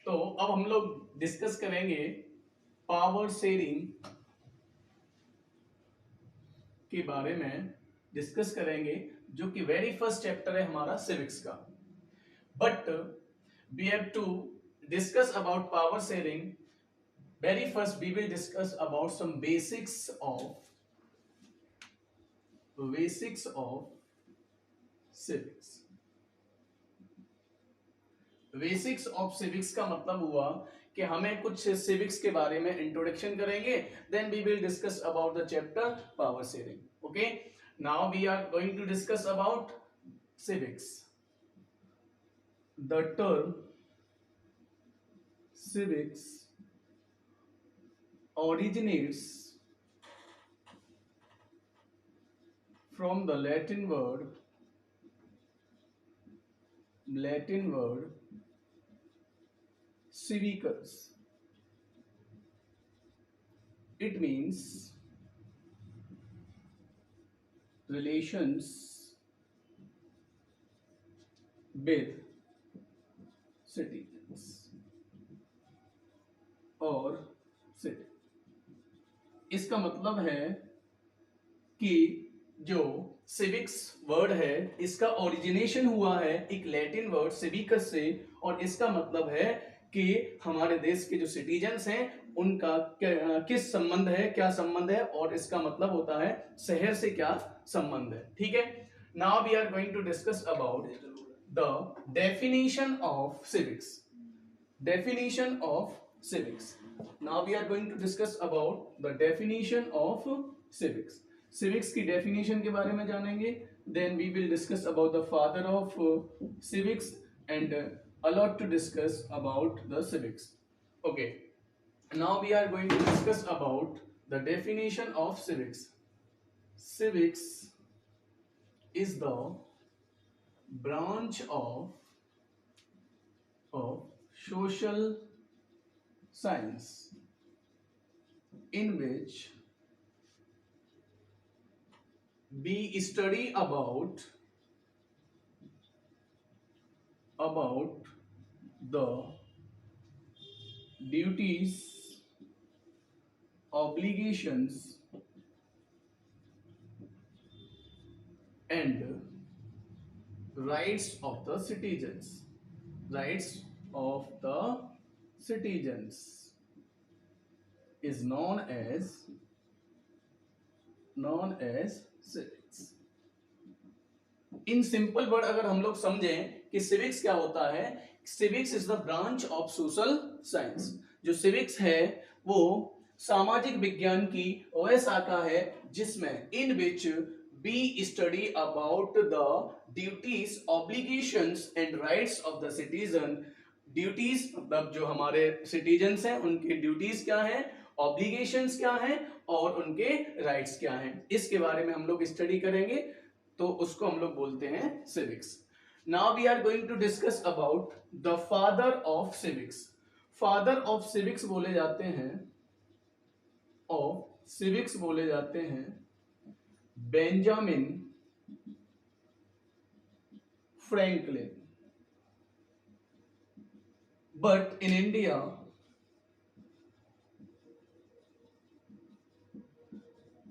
तो अब हम लोग डिस्कस करेंगे पावर शेयरिंग के बारे में डिस्कस करेंगे, जो कि वेरी फर्स्ट चैप्टर है हमारा सिविक्स का। But we have to discuss about power sharing. Very first we will discuss about some basics of civics. Basics of civics का मतलब हुआ कि हमें कुछ सिविक्स के बारे में इंट्रोडक्शन करेंगे, then we will discuss about the chapter power sharing. Okay, now we are going to discuss about civics. The term civics originates from the Latin word civicus. It means relations with citizens और city। इसका मतलब है कि जो civics word है इसका origination हुआ है एक लैटिन वर्ड सिविकस से, और इसका मतलब है कि हमारे देश के जो सिटीजन्स हैं उनका किस संबंध है, क्या संबंध है, और इसका मतलब होता है शहर से क्या संबंध है। ठीक है, now we are going to discuss about the definition of civics. Definition of civics. Now we are going to discuss about the definition of civics. Civics की definition के बारे में जानेंगे, then we will discuss about the father of civics and a lot to discuss about the civics. Okay, now we are going to discuss about the definition of civics. Civics is the branch of social science in which we study about the duties, obligations and rights of the citizens. Rights of the citizens is known as civics. In simple word अगर हम लोग समझें कि civics क्या होता है, civics is the branch of social science. जो civics है वो सामाजिक विज्ञान की वह शाखा है जिसमें इन विच we study about the duties, obligations and rights of the citizen. Duties मतलब जो हमारे सिटीजन्स हैं उनके ड्यूटीज क्या हैं, ऑब्लिगेशंस क्या हैं और उनके राइट्स क्या हैं, इसके बारे में हम लोग स्टडी करेंगे, तो उसको हम लोग बोलते हैं civics. Now we are going to discuss about the father of civics. Father of civics बोले जाते हैं Benjamin Franklin, but in India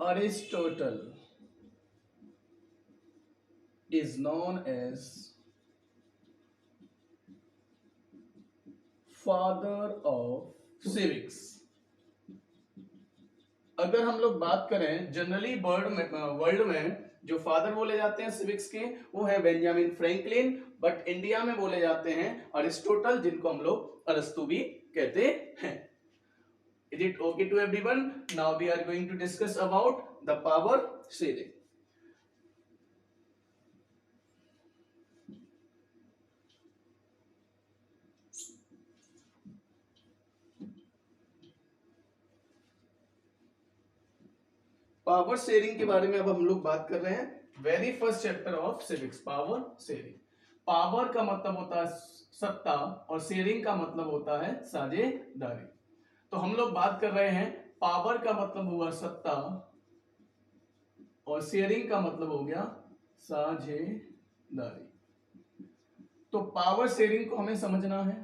Aristotle is known as father of civics। अगर हम लोग बात करें जनरली वर्ल्ड में जो फादर बोले जाते हैं सिविक्स के वो है बेंजामिन फ्रैंकलिन, बट इंडिया में बोले जाते हैं अरिस्टोटल, जिनको हम लोग अरस्तु भी कहते हैं। Is it okay to everyone? Now we are going to discuss about the power sharing. Power sharing के बारे में अब हम लोग बात कर रहे हैं। Very first chapter of civics, power sharing. Power का मतलब होता है सत्ता और शेयरिंग का मतलब होता है साझेदारी। तो हम लोग बात कर रहे हैं पावर का मतलब हुआ सत्ता और शेयरिंग का मतलब हो गया साझेदारी। तो पावर शेयरिंग को हमें समझना है।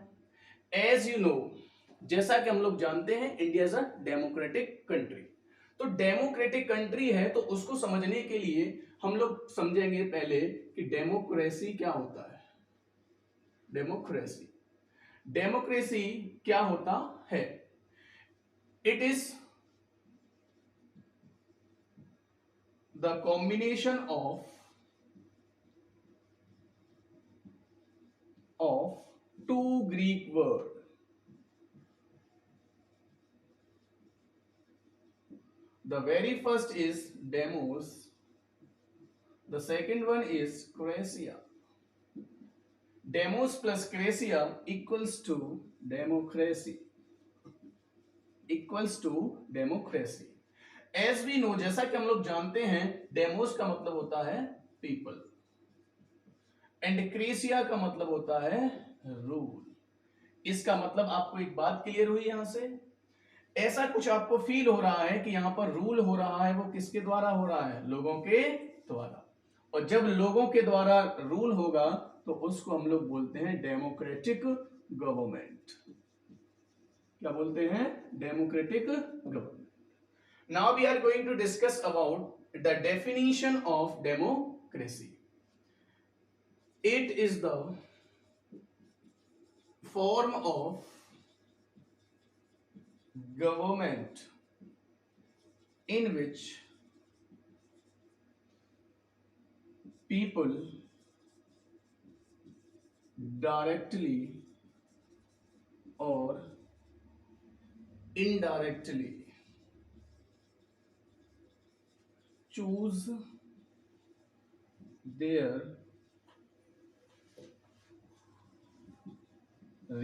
एज यू नो, जैसा कि हम लोग जानते हैं India is a democratic country. तो डेमोक्रेटिक कंट्री है तो उसको समझने के लिए हम लोग समझेंगे पहले कि डेमोक्रेसी क्या होता है। डेमोक्रेसी, डेमोक्रेसी क्या होता है? It is the combination of two Greek word. The very first is demos, the second one is Krasia. Demos plus Krasia equals to democracy. Equals to democracy. As we know, जैसा कि हम लोग जानते हैं, demos का मतलब होता है पीपल एंड क्रेसिया का मतलब होता है रूल। इसका मतलब आपको एक बात क्लियर हुई यहां से? ऐसा कुछ आपको फील हो रहा है कि यहां पर रूल हो रहा है, वो किसके द्वारा हो रहा है? लोगों के द्वारा। और जब लोगों के द्वारा रूल होगा तो उसको हम लोग बोलते हैं डेमोक्रेटिक गवर्नमेंट। क्या बोलते हैं? Democratic government. Now we are going to discuss about the definition of democracy. It is the form of government in which people directly or indirectly choose their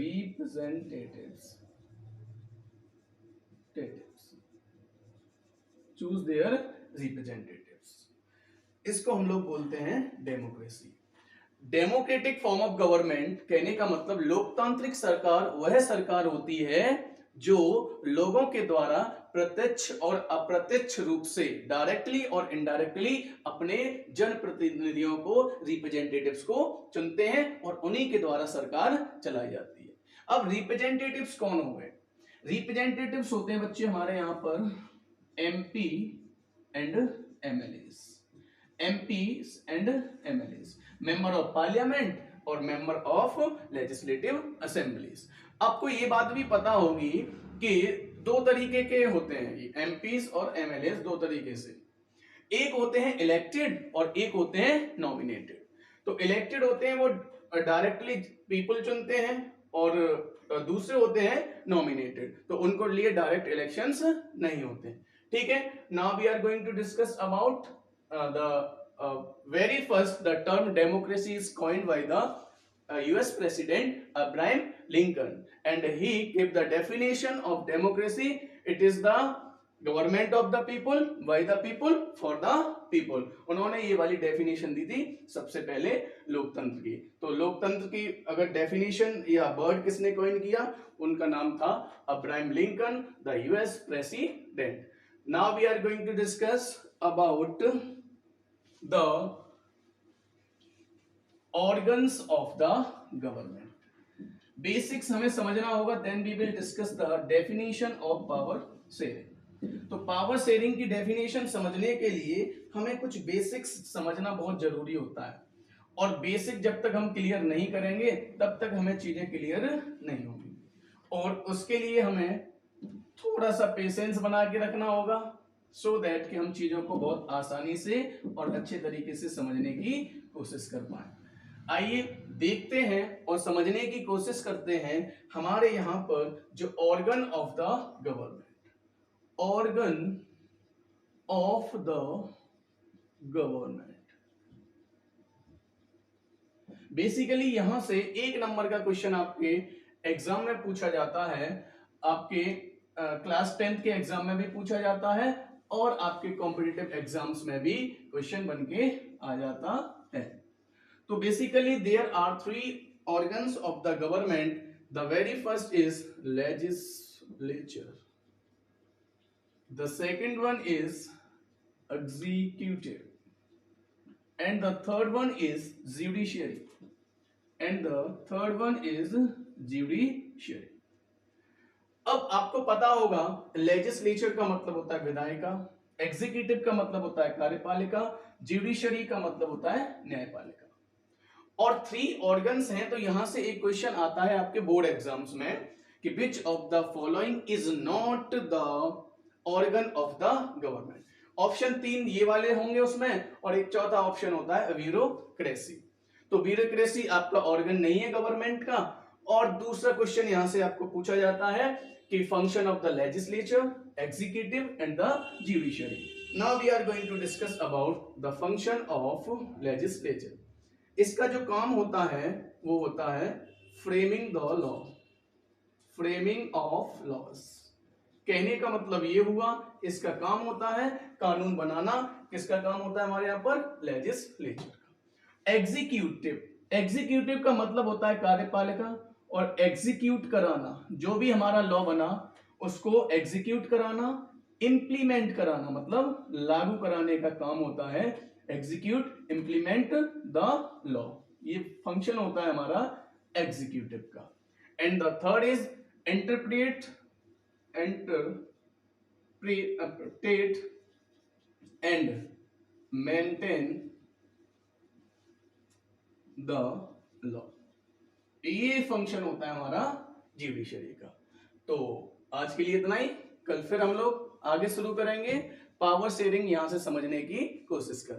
representatives. Choose there representatives, इसको हम लोग बोलते हैं democracy. Democratic form of government कहने का मतलब लोकतांत्रिक सरकार वह सरकार होती है जो लोगों के द्वारा प्रत्यक्ष और अप्रत्यक्ष रूप से, डायरेक्टली और इनडायरेक्टली अपने जनप्रतिनिधियों को, रिप्रेजेंटेटिव्स को चुनते हैं और उन्हीं के द्वारा सरकार चलाई जाती है। अब रिप्रेजेंटेटिव्स कौन हो गए? रिप्रेजेंटेटिव्स होते हैं बच्चे हमारे यहां पर MP and MLAs, MPs and MLAs, member of parliament और मेंबर ऑफ लेजिस्लेटिव असेंबलीज। आपको ये बात भी पता होगी कि दो तरीके के होते हैं MPs और MLAs, दो तरीके से। एक होते हैं इलेक्टेड और एक होते हैं नॉमिनेटेड। तो इलेक्टेड होते हैं वो डायरेक्टली पीपल चुनते हैं और दूसरे होते हैं नॉमिनेटेड, तो उनको लिए डायरेक्ट इलेक्शंस नहीं होते। ठीक है, now we are going to discuss about the very first, the term democracy is coined by the US president Abraham Lincoln and he gave the definition of democracy. It is the government of the people, by the people, for the people. उन्होंने ये वाली definition दी थी सबसे पहले लोकतंत्र की। तो लोकतंत्र की अगर डेफिनेशन या वर्ड किसने कॉइन किया, उनका नाम था Abraham Lincoln, the US president. Now we are going to discuss about the organs of the government. Basics हमें समझना होगा, then we will discuss the definition of power sharing. तो पावर शेयरिंग की डेफिनेशन समझने के लिए हमें कुछ बेसिक्स समझना बहुत जरूरी होता है, और बेसिक जब तक हम क्लियर नहीं करेंगे तब तक हमें चीजें क्लियर नहीं होंगी, और उसके लिए हमें थोड़ा सा पेशेंस बना के रखना होगा, सो दैट कि हम चीजों को बहुत आसानी से और अच्छे तरीके से समझने की कोशिश कर पाए। आइए देखते हैं और समझने की कोशिश करते हैं हमारे यहां पर जो organ of the government, organ of the government. Basically यहां से एक नंबर का क्वेश्चन आपके एग्जाम में पूछा जाता है, आपके क्लास 10th के एग्जाम में भी पूछा जाता है, और आपके कॉम्पिटिटिव एग्जाम्स में भी क्वेश्चन बनके आ जाता है। तो basically there are 3 organs of the government. The very first is legislature, the second one is executive, and the third one is judiciary, and the third one is judiciary. Judiciary. अब आपको पता होगा legislature का मतलब होता है विधायिका, executive का मतलब होता है कार्यपालिका, ज्यूडिशरी का मतलब होता है न्यायपालिका। और 3 ऑर्गन्स हैं, तो यहां से एक क्वेश्चन आता है आपके बोर्ड एग्जाम्स में कि which of the following is not the organ of the government. Option 3 ये वाले होंगे उसमें, और एक चौथा ऑप्शन होता है ब्यूरोक्रेसी। तो ब्यूरोक्रेसी आपका ऑर्गन नहीं है गवर्नमेंट का। और दूसरा क्वेश्चन यहां से आपको पूछा जाता है कि function of the legislature, executive and the judiciary. Now we are going to discuss about the function of legislature. इसका जो काम होता है वो होता है framing the law, framing of laws. कहने का मतलब ये हुआ इसका काम होता है कानून बनाना। किसका काम होता है हमारे यहां पर? लेजिस्लेचर का। एग्जीक्यूटिव, एग्जीक्यूटिव का मतलब होता है कार्यपालिका, और एग्जीक्यूट कराना, जो भी हमारा लॉ बना उसको एग्जीक्यूट कराना, इंप्लीमेंट कराना मतलब लागू कराने का काम होता है एग्जीक्यूट, इंप्लीमेंट द लॉ। ये फंक्शन होता है हमारा एग्जीक्यूटिव का। And the third is interpret, and maintain the law. ये फंक्शन होता है हमारा ज्यूडिशरी का। तो आज के लिए इतना ही, कल फिर हम लोग आगे शुरू करेंगे। पावर शेयरिंग यहां से समझने की कोशिश करें।